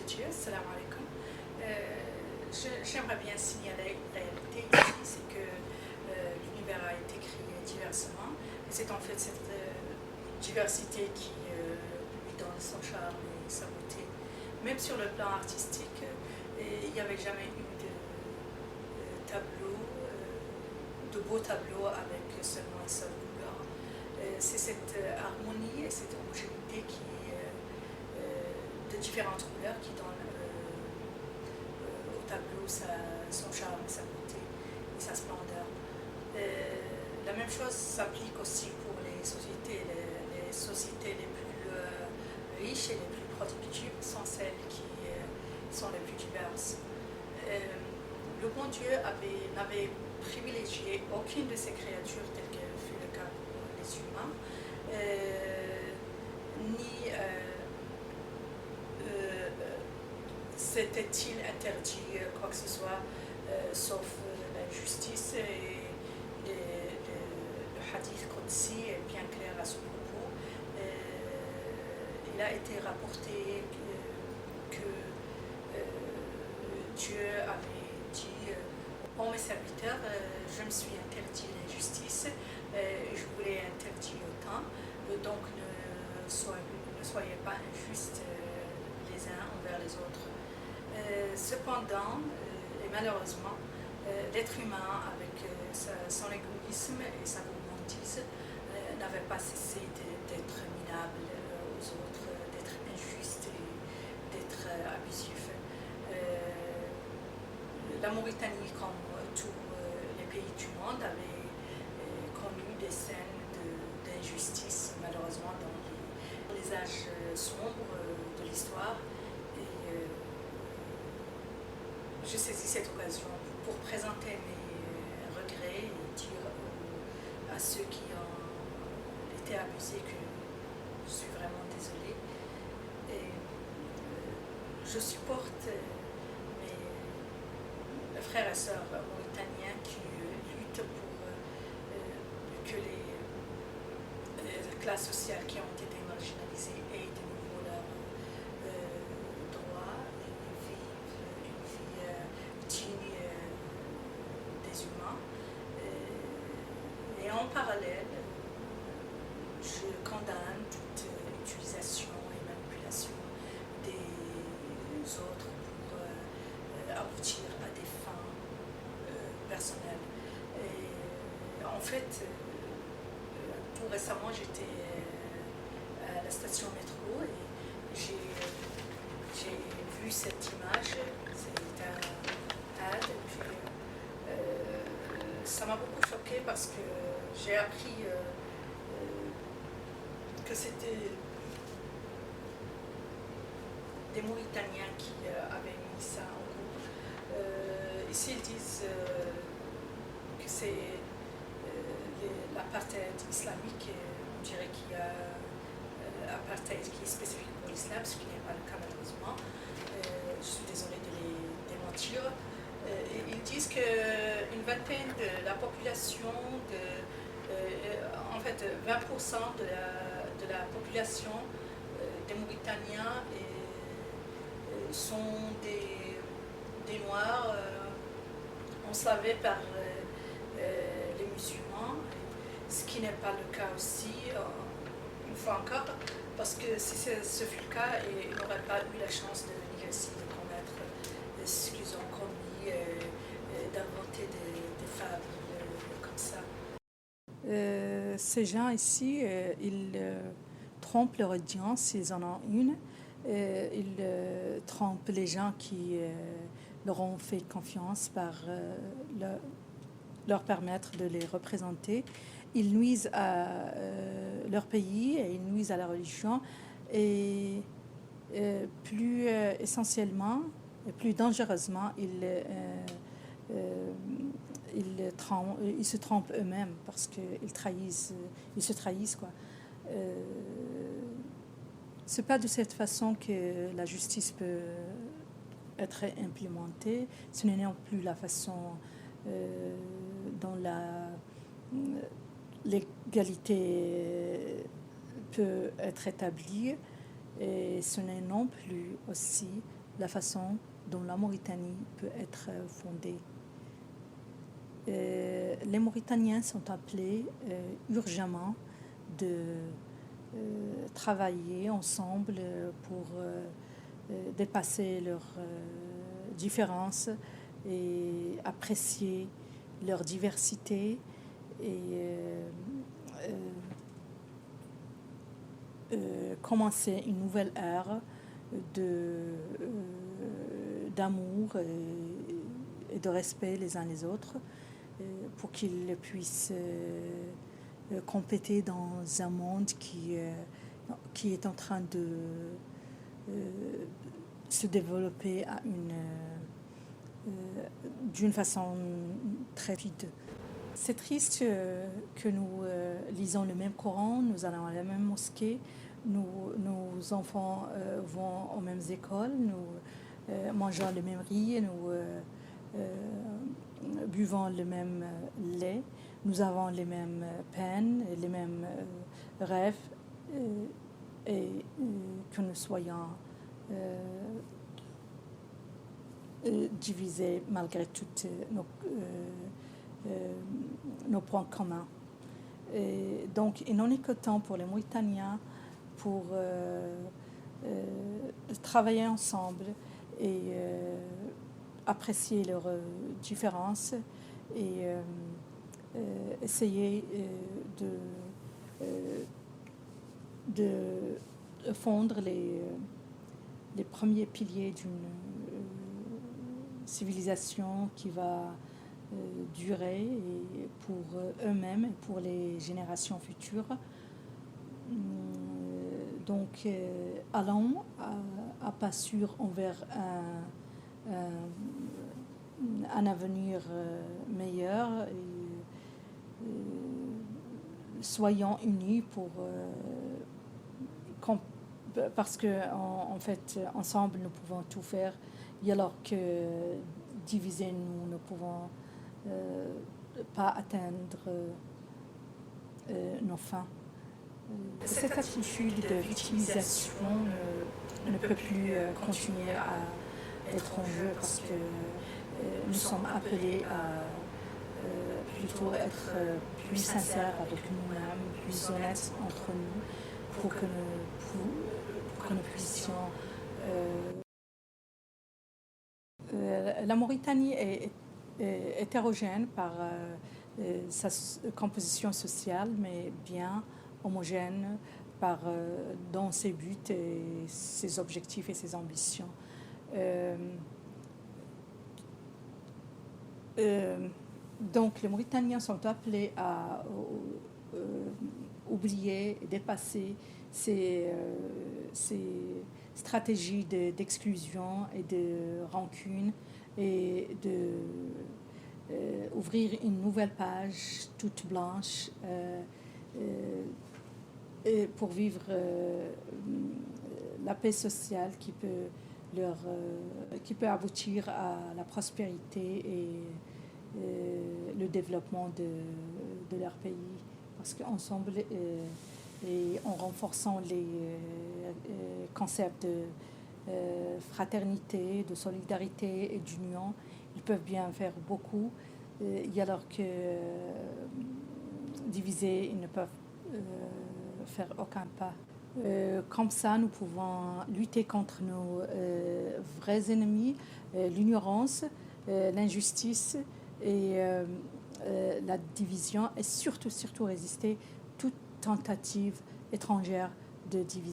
de Dieu, salam alaikum. J'aimerais bien signaler une réalité ici, c'est que l'univers a été créé diversement. Et c'est en fait cette diversité qui lui donne son charme et sa beauté. Même sur le plan artistique, il n'y avait jamais eu de beaux tableaux avec seulement une seule couleur. C'est cette harmonie et cette homogénéité qui de différentes couleurs qui donnent au tableau son charme, sa beauté et sa splendeur. La même chose s'applique aussi pour les sociétés. Les sociétés les plus riches et les plus productives sont celles qui sont les plus diverses. Le bon Dieu n'avait privilégié aucune de ces créatures telles que fut le cas pour les humains, ni s'était-il interdit quoi que ce soit, sauf l'injustice. Et le hadith Qudsi est bien clair à ce propos. Il a été rapporté que Dieu avait dit ô mes serviteurs, je me suis interdit l'injustice, je vous l'ai interdit autant, donc ne soyez pas injustes les uns envers les autres. Cependant, et malheureusement, l'être humain, avec son égoïsme et sa gourmandise, n'avait pas cessé d'être minable aux autres, d'être injuste et d'être abusif. La Mauritanie, comme tous les pays du monde, avait connu des scènes d'injustice, malheureusement, dans les âges sombres de l'histoire. Et je saisis cette occasion pour présenter mes regrets et dire à ceux qui ont été abusés que je suis vraiment désolée. Et je supporte mes frères et sœurs mauritaniens qui luttent pour que les classes sociales qui ont été marginalisées aient de nouveau leurs droits et vivent une vie digne des humains. Et en parallèle, je condamne toute utilisation et manipulation des autres pour aboutir à des fins personnelles. Et en fait, tout récemment, j'étais à la station métro et j'ai vu cette image, c'est un ad, et puis ça m'a beaucoup choquée parce que j'ai appris que c'était des Mauritaniens qui avaient mis ça en cours. Ici, ils disent que c'est l'apartheid islamique. On dirait qu'il y a l'apartheid qui est spécifique pour l'islam, ce qui n'est pas le cas malheureusement. Je suis désolée de les démentir. Ils disent qu'une vingtaine de la population, en fait 20% de la population des Mauritaniens sont des Noirs enslavés par les musulmans, ce qui n'est pas le cas aussi, une fois encore, parce que si ce fut le cas, ils n'auraient pas eu la chance de venir ici, de commettre ce qu'ils ont commis, d'inventer des fables comme ça. Ces gens ici, ils trompent leur audience, s'ils en ont une. Ils trompent les gens qui leur ont fait confiance par leur permettre de les représenter. Ils nuisent à leur pays et ils nuisent à la religion. Et plus essentiellement, et plus dangereusement, ils se trompent eux-mêmes parce qu'ils se trahissent, quoi. C'est pas de cette façon que la justice peut être implémentée. Ce n'est non plus la façon dont l'égalité peut être établie. Et ce n'est non plus aussi la façon dont la Mauritanie peut être fondée. Les Mauritaniens sont appelés urgemment de travailler ensemble pour dépasser leurs différences et apprécier leur diversité et commencer une nouvelle ère d'amour et de respect les uns les autres pour qu'ils puissent compéter dans un monde qui est en train de se développer d'une façon très rapide. C'est triste que nous lisons le même Coran, nous allons à la même mosquée, nos enfants vont aux mêmes écoles, nous mangeons le même riz, nous buvons le même lait, nous avons les mêmes peines, les mêmes rêves, et que nous soyons divisés malgré tous nos points communs. Et donc, il n'en est que temps pour les Mauritaniens pour travailler ensemble et apprécier leurs différences et essayer de fondre les premiers piliers d'une civilisation qui va durer et pour eux-mêmes et pour les générations futures. Donc, allons à pas sûr envers un avenir meilleur et soyons unis parce que en fait ensemble nous pouvons tout faire, et alors que divisés nous ne pouvons pas atteindre nos fins. Cette attitude de victimisation ne peut plus continuer à être en jeu parce que nous sommes appelés à plutôt être plus sincères avec nous-mêmes, plus honnêtes entre nous pour que nous puissions... La Mauritanie est hétérogène par sa composition sociale, mais bien homogène dans ses buts et ses objectifs et ses ambitions. Donc les Mauritaniens sont appelés à oublier et dépasser ces stratégies d'exclusion et de rancune et ouvrir une nouvelle page toute blanche pour vivre la paix sociale qui peut aboutir à la prospérité et le développement de leur pays. Parce qu'ensemble, et en renforçant les concepts de fraternité, de solidarité et d'union, ils peuvent bien faire beaucoup, et alors que divisés, ils ne peuvent faire aucun pas. Comme ça, nous pouvons lutter contre nos vrais ennemis, l'ignorance, l'injustice et la division, et surtout résister toute tentative étrangère de division.